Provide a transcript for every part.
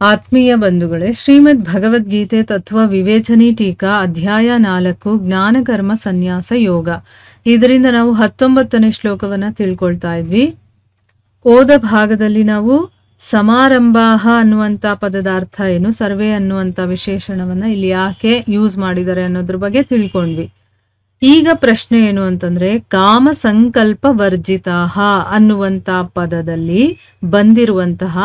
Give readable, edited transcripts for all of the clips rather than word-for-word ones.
ಆತ್ಮೀಯ ಬಂಧುಗಳೇ, ಶ್ರೀಮದ್ ಭಗವದ್ಗೀತೆ ತತ್ವ ವಿವೇಚನಿ ಟೀಕಾ ಅಧ್ಯಾಯ 4 ಜ್ಞಾನಕರ್ಮ ಸನ್ಯಾಸ ಯೋಗ. ಇದರಿಂದ ನಾವು 19ನೇ ಶ್ಲೋಕವನ್ನ ತಿಳ್ಕೊಳ್ತಾ ಇದ್ವಿ. ಓದ ಭಾಗದಲ್ಲಿ ನಾವು ಸಮಾರಂಭಾಹ ಅನ್ನುವಂಥ ಪದದ ಅರ್ಥ ಏನು, ಸರ್ವೆ ಅನ್ನುವಂಥ ವಿಶೇಷಣವನ್ನ ಇಲ್ಲಿ ಯಾಕೆ ಯೂಸ್ ಮಾಡಿದ್ದಾರೆ ಅನ್ನೋದ್ರ ಬಗ್ಗೆ ತಿಳ್ಕೊಂಡ್ವಿ. ಈಗ ಪ್ರಶ್ನೆ ಏನು ಅಂತಂದ್ರೆ, ಕಾಮ ಸಂಕಲ್ಪ ವರ್ಜಿತಾಹ ಅನ್ನುವಂಥ ಪದದಲ್ಲಿ ಬಂದಿರುವಂತಹ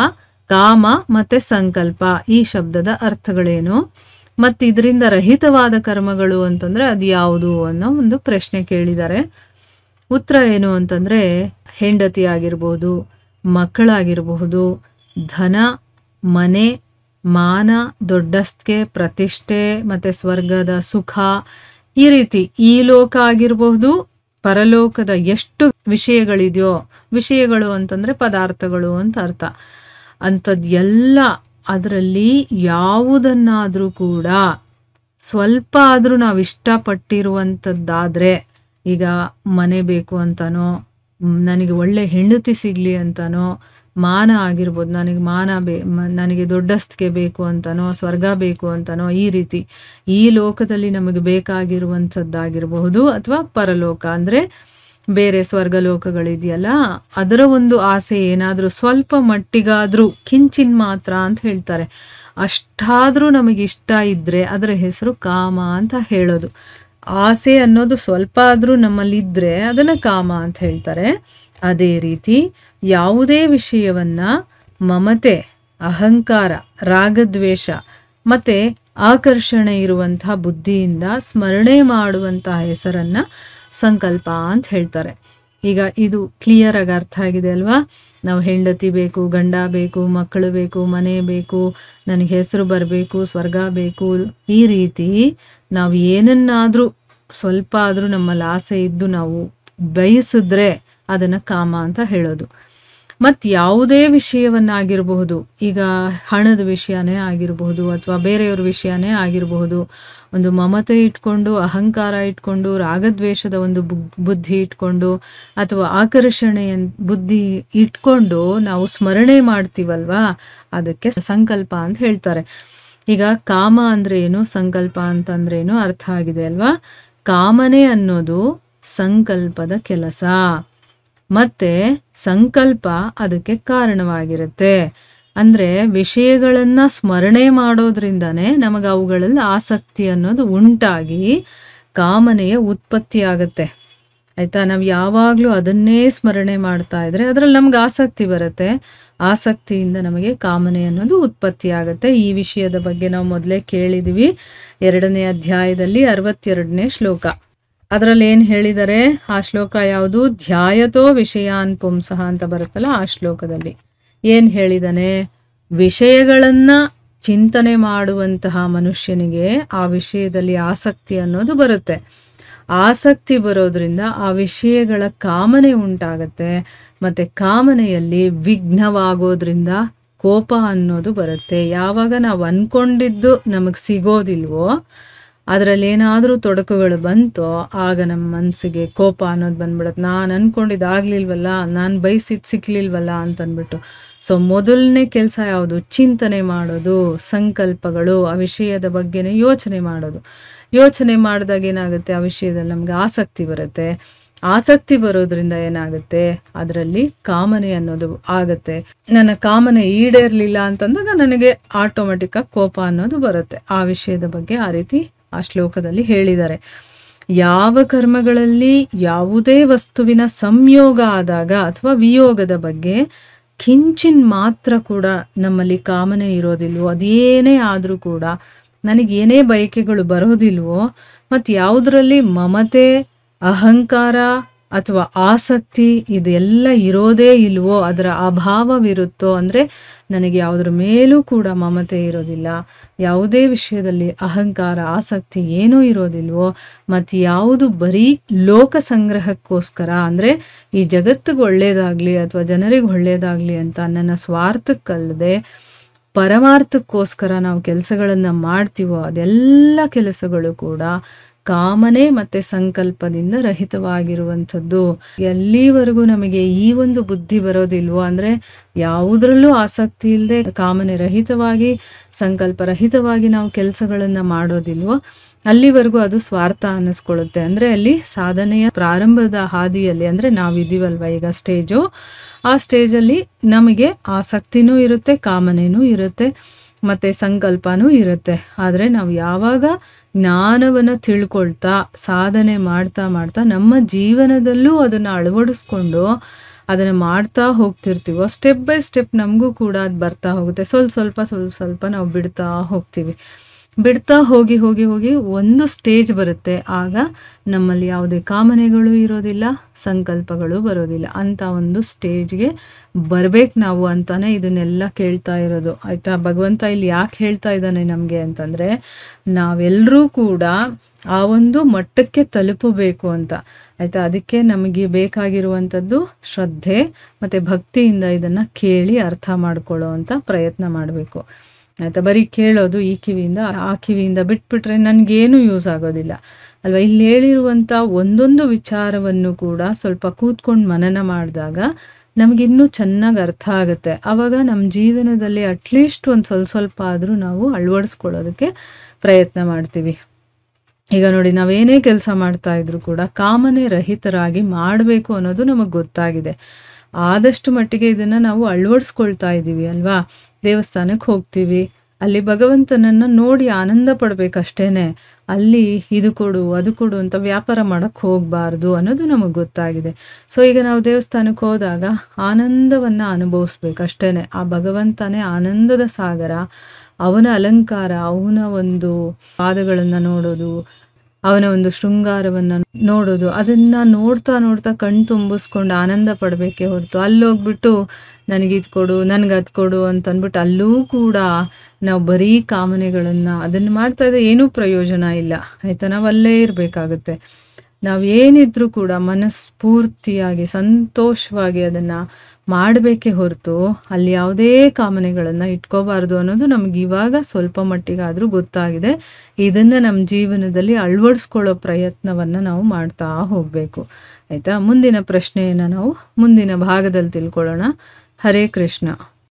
ಕಾಮ ಮತ್ತೆ ಸಂಕಲ್ಪ ಈ ಶಬ್ದದ ಅರ್ಥಗಳೇನು, ಮತ್ತು ಇದರಿಂದ ರಹಿತವಾದ ಕರ್ಮಗಳು ಅಂತಂದ್ರೆ ಅದು ಯಾವುದು ಅನ್ನೋ ಒಂದು ಪ್ರಶ್ನೆ ಕೇಳಿದ್ದಾರೆ. ಉತ್ತರ ಏನು ಅಂತಂದ್ರೆ, ಹೆಂಡತಿ ಆಗಿರ್ಬೋದು, ಮಕ್ಕಳಾಗಿರಬಹುದು, ಧನ, ಮನೆ, ಮಾನ, ದೊಡ್ಡಸ್ತಿಕೆ, ಪ್ರತಿಷ್ಠೆ ಮತ್ತೆ ಸ್ವರ್ಗದ ಸುಖ, ಈ ರೀತಿ ಈ ಲೋಕ ಆಗಿರಬಹುದು, ಪರಲೋಕದ ಎಷ್ಟು ವಿಷಯಗಳಿದೆಯೋ, ವಿಷಯಗಳು ಅಂತಂದ್ರೆ ಪದಾರ್ಥಗಳು ಅಂತ ಅರ್ಥ, ಅಂಥದ್ದು ಎಲ್ಲ ಅದರಲ್ಲಿ ಯಾವುದನ್ನಾದರೂ ಕೂಡ ಸ್ವಲ್ಪ ಆದರೂ ನಾವು ಇಷ್ಟಪಟ್ಟಿರುವಂಥದ್ದಾದರೆ, ಈಗ ಮನೆ ಬೇಕು ಅಂತನೋ, ನನಗೆ ಒಳ್ಳೆ ಹೆಂಡತಿ ಸಿಗಲಿ ಅಂತನೋ, ಮಾನ ಆಗಿರ್ಬೋದು, ನನಗೆ ನನಗೆ ದೊಡ್ಡಸ್ತಿಕೆ ಬೇಕು ಅಂತನೋ, ಸ್ವರ್ಗ ಬೇಕು ಅಂತನೋ, ಈ ರೀತಿ ಈ ಲೋಕದಲ್ಲಿ ನಮಗೆ ಬೇಕಾಗಿರುವಂಥದ್ದಾಗಿರಬಹುದು, ಅಥವಾ ಪರಲೋಕ ಅಂದರೆ ಬೇರೆ ಸ್ವರ್ಗಲೋಕಗಳಿದೆಯಲ್ಲ ಅದರ ಒಂದು ಆಸೆ ಏನಾದರೂ ಸ್ವಲ್ಪ ಮಟ್ಟಿಗಾದರೂ, ಕಿಂಚಿನ್ ಮಾತ್ರ ಅಂತ ಹೇಳ್ತಾರೆ, ಅಷ್ಟಾದರೂ ನಮಗೆ ಇಷ್ಟ ಇದ್ದರೆ ಅದರ ಹೆಸರು ಕಾಮ ಅಂತ ಹೇಳೋದು. ಆಸೆ ಅನ್ನೋದು ಸ್ವಲ್ಪ ಆದರೂ ನಮ್ಮಲ್ಲಿದ್ದರೆ ಅದನ್ನು ಕಾಮ ಅಂತ ಹೇಳ್ತಾರೆ. ಅದೇ ರೀತಿ ಯಾವುದೇ ವಿಷಯವನ್ನ ಮಮತೆ, ಅಹಂಕಾರ, ರಾಗದ್ವೇಷ ಮತ್ತೆ ಆಕರ್ಷಣೆ ಇರುವಂತಹ ಬುದ್ಧಿಯಿಂದ ಸ್ಮರಣೆ ಮಾಡುವಂತಹ ಹೆಸರನ್ನ ಸಂಕಲ್ಪ ಅಂತ ಹೇಳ್ತಾರೆ. ಈಗ ಇದು ಕ್ಲಿಯರ್ ಆಗಿ ಅರ್ಥ ಆಗಿದೆ ಅಲ್ವಾ? ನಾವು ಹೆಂಡತಿ ಬೇಕು, ಗಂಡ ಬೇಕು, ಮಕ್ಕಳು ಬೇಕು, ಮನೆ ಬೇಕು, ನನಗೆ ಹೆಸರು ಬರಬೇಕು, ಸ್ವರ್ಗ ಬೇಕು, ಈ ರೀತಿ ನಾವು ಏನನ್ನಾದರೂ ಸ್ವಲ್ಪ ಆದರೂ ನಮ್ಮಲ್ಲಿ ಆಸೆ ಇದ್ದು ನಾವು ಬಯಸಿದ್ರೆ ಅದನ್ನು ಕಾಮ ಅಂತ ಹೇಳೋದು. ಮತ್ತು ಯಾವುದೇ ವಿಷಯವನ್ನಾಗಿರಬಹುದು, ಈಗ ಹಣದ ವಿಷಯನೇ ಆಗಿರಬಹುದು ಅಥವಾ ಬೇರೆಯವ್ರ ವಿಷಯನೇ ಆಗಿರಬಹುದು, ಒಂದು ಮಮತೆ ಇಟ್ಕೊಂಡು, ಅಹಂಕಾರ ಇಟ್ಕೊಂಡು, ರಾಗದ್ವೇಷದ ಒಂದು ಬುದ್ಧಿ ಇಟ್ಕೊಂಡು ಅಥವಾ ಆಕರ್ಷಣೆಯ ಬುದ್ಧಿ ಇಟ್ಕೊಂಡು ನಾವು ಸ್ಮರಣೆ ಮಾಡ್ತೀವಲ್ವಾ, ಅದಕ್ಕೆ ಸಂಕಲ್ಪ ಅಂತ ಹೇಳ್ತಾರೆ. ಈಗ ಕಾಮ ಅಂದ್ರೆ ಏನು, ಸಂಕಲ್ಪ ಅಂತಂದ್ರೇನು ಅರ್ಥ ಆಗಿದೆ ಅಲ್ವಾ? ಕಾಮನೆ ಅನ್ನೋದು ಸಂಕಲ್ಪದ ಕೆಲಸ, ಮತ್ತೆ ಸಂಕಲ್ಪ ಅದಕ್ಕೆ ಕಾರಣವಾಗಿರುತ್ತೆ. ಅಂದರೆ ವಿಷಯಗಳನ್ನು ಸ್ಮರಣೆ ಮಾಡೋದ್ರಿಂದನೇ ನಮಗೆ ಅವುಗಳಲ್ಲಿ ಆಸಕ್ತಿ ಅನ್ನೋದು ಉಂಟಾಗಿ ಕಾಮನೆಯ ಉತ್ಪತ್ತಿ ಆಗುತ್ತೆ. ಆಯಿತಾ? ನಾವು ಯಾವಾಗಲೂ ಅದನ್ನೇ ಸ್ಮರಣೆ ಮಾಡ್ತಾ ಇದ್ರೆ ಅದರಲ್ಲಿ ನಮ್ಗೆ ಆಸಕ್ತಿ ಬರುತ್ತೆ, ಆಸಕ್ತಿಯಿಂದ ನಮಗೆ ಕಾಮನೆ ಅನ್ನೋದು ಉತ್ಪತ್ತಿ ಆಗುತ್ತೆ. ಈ ವಿಷಯದ ಬಗ್ಗೆ ನಾವು ಮೊದಲೇ ಕೇಳಿದ್ವಿ, 2ನೇ ಅಧ್ಯಾಯದಲ್ಲಿ 62ನೇ ಶ್ಲೋಕ. ಅದರಲ್ಲಿ ಏನು ಹೇಳಿದ್ದಾರೆ, ಆ ಶ್ಲೋಕ ಯಾವುದು? ಧ್ಯಾಯತೋ ವಿಷಯಾನ್ ಪುಂಸಃ ಅಂತ ಬರುತ್ತಲ್ಲ, ಆ ಶ್ಲೋಕದಲ್ಲಿ ಏನು ಹೇಳಿದಾನೆ? ವಿಷಯಗಳನ್ನ ಚಿಂತನೆ ಮಾಡುವಂತಹ ಮನುಷ್ಯನಿಗೆ ಆ ವಿಷಯದಲ್ಲಿ ಆಸಕ್ತಿ ಅನ್ನೋದು ಬರುತ್ತೆ. ಆಸಕ್ತಿ ಬರೋದ್ರಿಂದ ಆ ವಿಷಯಗಳ ಕಾಮನೆ ಉಂಟಾಗತ್ತೆ, ಮತ್ತೆ ಕಾಮನೆಯಲ್ಲಿ ವಿಘ್ನವಾಗೋದ್ರಿಂದ ಕೋಪ ಅನ್ನೋದು ಬರುತ್ತೆ. ಯಾವಾಗ ನಾವು ಅನ್ಕೊಂಡಿದ್ದು ನಮಗೆ ಸಿಗೋದಿಲ್ವೋ, ಅದರಲ್ಲಿ ಏನಾದರೂ ತೊಡಕುಗಳು ಬಂತೋ ಆಗ ನಮ್ಮ ಮನಸ್ಸಿಗೆ ಕೋಪ ಅನ್ನೋದು ಬಂದ್ಬಿಡುತ್ತೆ. ನಾನು ಅನ್ಕೊಂಡಿದ್ದಾಗಲಿಲ್ವಲ್ಲ, ನಾನು ಬಯಸಿದ್ದು ಸಿಕ್ಲಿಲ್ವಲ್ಲ ಅಂತಂದ್ಬಿಟ್ಟು. ಸೊ ಮೊದಲನೇ ಕೆಲಸ ಯಾವುದು? ಚಿಂತನೆ ಮಾಡೋದು, ಸಂಕಲ್ಪಗಳು, ಆ ವಿಷಯದ ಬಗ್ಗೆನೇ ಯೋಚನೆ ಮಾಡೋದು. ಯೋಚನೆ ಮಾಡಿದಾಗ ಏನಾಗುತ್ತೆ, ಆ ವಿಷಯದಲ್ಲಿ ನಮಗೆ ಆಸಕ್ತಿ ಬರುತ್ತೆ. ಆಸಕ್ತಿ ಬರೋದ್ರಿಂದ ಏನಾಗುತ್ತೆ, ಅದರಲ್ಲಿ ಕಾಮನೆ ಅನ್ನೋದು ಆಗತ್ತೆ. ನನ್ನ ಕಾಮನೆ ಈಡೇರಲಿಲ್ಲ ಅಂತಂದಾಗ ನನಗೆ ಆಟೋಮೆಟಿಕ್ಕಾಗಿ ಕೋಪ ಅನ್ನೋದು ಬರುತ್ತೆ. ಆ ವಿಷಯದ ಬಗ್ಗೆ ಆ ರೀತಿ ಆ ಶ್ಲೋಕದಲ್ಲಿ ಹೇಳಿದ್ದಾರೆ. ಯಾವ ಕರ್ಮಗಳಲ್ಲಿ ಯಾವುದೇ ವಸ್ತುವಿನ ಸಂಯೋಗ ಆದಾಗ ಅಥವಾ ವಿಯೋಗದ ಬಗ್ಗೆ ಕಿಂಚಿನ್ ಮಾತ್ರ ಕೂಡ ನಮ್ಮಲ್ಲಿ ಕಾಮನೆ ಇರೋದಿಲ್ವೋ, ಅದೇನೇ ಆದರೂ ಕೂಡ ನನಗೇನೇ ಬಯಕೆಗಳು ಬರೋದಿಲ್ವೋ, ಮತ್ತು ಯಾವುದರಲ್ಲಿ ಮಮತೆ, ಅಹಂಕಾರ ಅಥವಾ ಆಸಕ್ತಿ ಇದೆಲ್ಲ ಇರೋದೇ ಇಲ್ವೋ, ಅದರ ಅಭಾವವಿರುತ್ತೋ, ಅಂದರೆ ನನಗೆ ಯಾವುದ್ರ ಮೇಲೂ ಕೂಡ ಮಮತೆ ಇರೋದಿಲ್ಲ, ಯಾವುದೇ ವಿಷಯದಲ್ಲಿ ಅಹಂಕಾರ, ಆಸಕ್ತಿ ಏನೂ ಇರೋದಿಲ್ವೋ, ಮತ್ತು ಯಾವುದು ಬರೀ ಲೋಕ ಸಂಗ್ರಹಕ್ಕೋಸ್ಕರ, ಅಂದರೆ ಈ ಜಗತ್ತಿಗೆ ಒಳ್ಳೆಯದಾಗಲಿ ಅಥವಾ ಜನರಿಗೆ ಒಳ್ಳೆಯದಾಗಲಿ ಅಂತ ನನ್ನ ಸ್ವಾರ್ಥಕ್ಕಲ್ಲದೆ ಪರಮಾರ್ಥಕ್ಕೋಸ್ಕರ ನಾವು ಕೆಲಸಗಳನ್ನು ಮಾಡ್ತೀವೋ, ಅದೆಲ್ಲ ಕೆಲಸಗಳು ಕೂಡ ಕಾಮನೆ ಮತ್ತು ಸಂಕಲ್ಪದಿಂದ ರಹಿತವಾಗಿರುವಂಥದ್ದು. ಎಲ್ಲಿವರೆಗೂ ನಮಗೆ ಈ ಒಂದು ಬುದ್ಧಿ ಬರೋದಿಲ್ವೋ, ಅಂದರೆ ಯಾವುದರಲ್ಲೂ ಆಸಕ್ತಿ ಇಲ್ಲದೆ ಕಾಮನೆ ರಹಿತವಾಗಿ ಸಂಕಲ್ಪ ರಹಿತವಾಗಿ ನಾವು ಕೆಲಸಗಳನ್ನು ಮಾಡೋದಿಲ್ವೋ ಅಲ್ಲಿವರೆಗೂ ಅದು ಸ್ವಾರ್ಥ ಅನ್ನಿಸ್ಕೊಳ್ಳುತ್ತೆ. ಅಂದರೆ ಅಲ್ಲಿ ಸಾಧನೆಯ ಪ್ರಾರಂಭದ ಹಾದಿಯಲ್ಲಿ, ಅಂದರೆ ನಾವಿದ್ದೀವಲ್ವ ಈಗ ಸ್ಟೇಜು, ಆ ಸ್ಟೇಜಲ್ಲಿ ನಮಗೆ ಆಸಕ್ತಿನೂ ಇರುತ್ತೆ, ಕಾಮನೆನೂ ಇರುತ್ತೆ, ಮತ್ತು ಸಂಕಲ್ಪನೂ ಇರುತ್ತೆ. ಆದರೆ ನಾವು ಯಾವಾಗ ಜ್ಞಾನವನ್ನು ತಿಳ್ಕೊಳ್ತಾ ಸಾಧನೆ ಮಾಡ್ತಾ ಮಾಡ್ತಾ ನಮ್ಮ ಜೀವನದಲ್ಲೂ ಅದನ್ನು ಅಳವಡಿಸ್ಕೊಂಡು ಅದನ್ನು ಮಾಡ್ತಾ ಹೋಗ್ತಿರ್ತೀವೋ, ಸ್ಟೆಪ್ ಬೈ ಸ್ಟೆಪ್ ನಮಗೂ ಕೂಡ ಅದು ಬರ್ತಾ ಹೋಗುತ್ತೆ. ಸ್ವಲ್ಪ ಸ್ವಲ್ಪ ನಾವು ಬಿಡ್ತಾ ಹೋಗ್ತೀವಿ. ಬಿಡ್ತಾ ಹೋಗಿ ಹೋಗಿ ಹೋಗಿ ಒಂದು ಸ್ಟೇಜ್ ಬರುತ್ತೆ. ಆಗ ನಮ್ಮಲ್ಲಿ ಯಾವುದೇ ಕಾಮನೆಗಳು ಇರೋದಿಲ್ಲ, ಸಂಕಲ್ಪಗಳು ಬರೋದಿಲ್ಲ. ಅಂಥ ಒಂದು ಸ್ಟೇಜ್ಗೆ ಬರಬೇಕು ನಾವು ಅಂತಾನೆ ಇದನ್ನೆಲ್ಲ ಕೇಳ್ತಾ ಇರೋದು. ಆಯಿತಾ? ಭಗವಂತ ಇಲ್ಲಿ ಯಾಕೆ ಹೇಳ್ತಾ ಇದ್ದಾನೆ ನಮಗೆ ಅಂತಂದರೆ, ನಾವೆಲ್ಲರೂ ಕೂಡ ಆ ಒಂದು ಮಟ್ಟಕ್ಕೆ ತಲುಪಬೇಕು ಅಂತ. ಆಯಿತಾ? ಅದಕ್ಕೆ ನಮಗೆ ಬೇಕಾಗಿರುವಂಥದ್ದು ಶ್ರದ್ಧೆ ಮತ್ತು ಭಕ್ತಿಯಿಂದ ಇದನ್ನು ಕೇಳಿ ಅರ್ಥ ಮಾಡ್ಕೊಳ್ಳೋ ಅಂತ ಪ್ರಯತ್ನ ಮಾಡಬೇಕು. ಆಯಿತಾ? ಬರೀ ಕೇಳೋದು ಈ ಕಿವಿಯಿಂದ ಆ ಕಿವಿಯಿಂದ ಬಿಟ್ಬಿಟ್ರೆ ನನಗೇನು ಯೂಸ್ ಆಗೋದಿಲ್ಲ ಅಲ್ವಾ? ಇಲ್ಲಿ ಹೇಳಿರುವಂಥ ಒಂದೊಂದು ವಿಚಾರವನ್ನು ಕೂಡ ಸ್ವಲ್ಪ ಕೂತ್ಕೊಂಡು ಮನನ ಮಾಡಿದಾಗ ನಮಗಿನ್ನೂ ಚೆನ್ನಾಗಿ ಅರ್ಥ ಆಗುತ್ತೆ. ಆವಾಗ ನಮ್ಮ ಜೀವನದಲ್ಲಿ ಅಟ್ಲೀಸ್ಟ್ ಒಂದು ಸ್ವಲ್ಪ ಆದರೂ ನಾವು ಅಳವಡಿಸ್ಕೊಳ್ಳೋದಕ್ಕೆ ಪ್ರಯತ್ನ ಮಾಡ್ತೀವಿ. ಈಗ ನೋಡಿ, ನಾವೇನೇ ಕೆಲಸ ಮಾಡ್ತಾ ಇದ್ರು ಕೂಡ ಕಾಮನೆ ರಹಿತರಾಗಿ ಮಾಡಬೇಕು ಅನ್ನೋದು ನಮಗೆ ಗೊತ್ತಾಗಿದೆ. ಆದಷ್ಟು ಮಟ್ಟಿಗೆ ಇದನ್ನು ನಾವು ಅಳವಡಿಸ್ಕೊಳ್ತಾ ಇದ್ದೀವಿ ಅಲ್ವಾ? ದೇವಸ್ಥಾನಕ್ಕೆ ಹೋಗ್ತೀವಿ, ಅಲ್ಲಿ ಭಗವಂತನನ್ನು ನೋಡಿ ಆನಂದ ಪಡಬೇಕಷ್ಟೇನೆ. ಅಲ್ಲಿ ಇದು ಕೊಡು ಅದು ಕೊಡು ಅಂತ ವ್ಯಾಪಾರ ಮಾಡೋಕ್ಕೆ ಹೋಗಬಾರ್ದು ಅನ್ನೋದು ನಮಗೆ ಗೊತ್ತಾಗಿದೆ. ಸೊ ಈಗ ನಾವು ದೇವಸ್ಥಾನಕ್ಕೆ ಹೋದಾಗ ಆನಂದವನ್ನು ಅನುಭವಿಸ್ಬೇಕಷ್ಟೇ. ಆ ಭಗವಂತನೇ ಆನಂದದ ಸಾಗರ, ಅವನ ಅಲಂಕಾರ, ಅವನ ಒಂದು ಪಾದಗಳನ್ನು ನೋಡೋದು, ಅವನ ಒಂದು ಶೃಂಗಾರವನ್ನು ನೋಡೋದು, ಅದನ್ನು ನೋಡ್ತಾ ನೋಡ್ತಾ ಕಣ್ಣು ತುಂಬಿಸ್ಕೊಂಡು ಆನಂದ ಪಡಬೇಕೇ ಹೊರತು ಅಲ್ಲೋಗ್ಬಿಟ್ಟು ನನಗಿದು ಕೊಡು ನನಗದು ಕೊಡು ಅಂತಂದ್ಬಿಟ್ಟು ಅಲ್ಲೂ ಕೂಡ ನಾವು ಬರೀ ಕಾಮನೆಗಳನ್ನು ಅದನ್ನು ಮಾಡ್ತಾ ಇದ್ರೆ ಏನೂ ಪ್ರಯೋಜನ ಇಲ್ಲ. ಆಯಿತಾ? ನಾವು ಅಲ್ಲೇ ಇರಬೇಕಾಗುತ್ತೆ. ನಾವು ಏನಿದ್ರೂ ಕೂಡ ಮನಸ್ಫೂರ್ತಿಯಾಗಿ ಸಂತೋಷವಾಗಿ ಅದನ್ನು ಮಾಡಬೇಕೇ ಹೊರತು ಅಲ್ಲಿ ಯಾವುದೇ ಕಾಮನೆಗಳನ್ನು ಇಟ್ಕೋಬಾರ್ದು ಅನ್ನೋದು ನಮ್ಗೆ ಇವಾಗ ಸ್ವಲ್ಪ ಮಟ್ಟಿಗಾದರೂ ಗೊತ್ತಾಗಿದೆ. ಇದನ್ನು ನಮ್ಮ ಜೀವನದಲ್ಲಿ ಅಳವಡಿಸ್ಕೊಳ್ಳೋ ಪ್ರಯತ್ನವನ್ನು ನಾವು ಮಾಡ್ತಾ ಹೋಗಬೇಕು. ಆಯಿತಾ? ಮುಂದಿನ ಪ್ರಶ್ನೆಯನ್ನು ನಾವು ಮುಂದಿನ ಭಾಗದಲ್ಲಿ ತಿಳ್ಕೊಳ್ಳೋಣ. ಹರೇ ಕೃಷ್ಣ.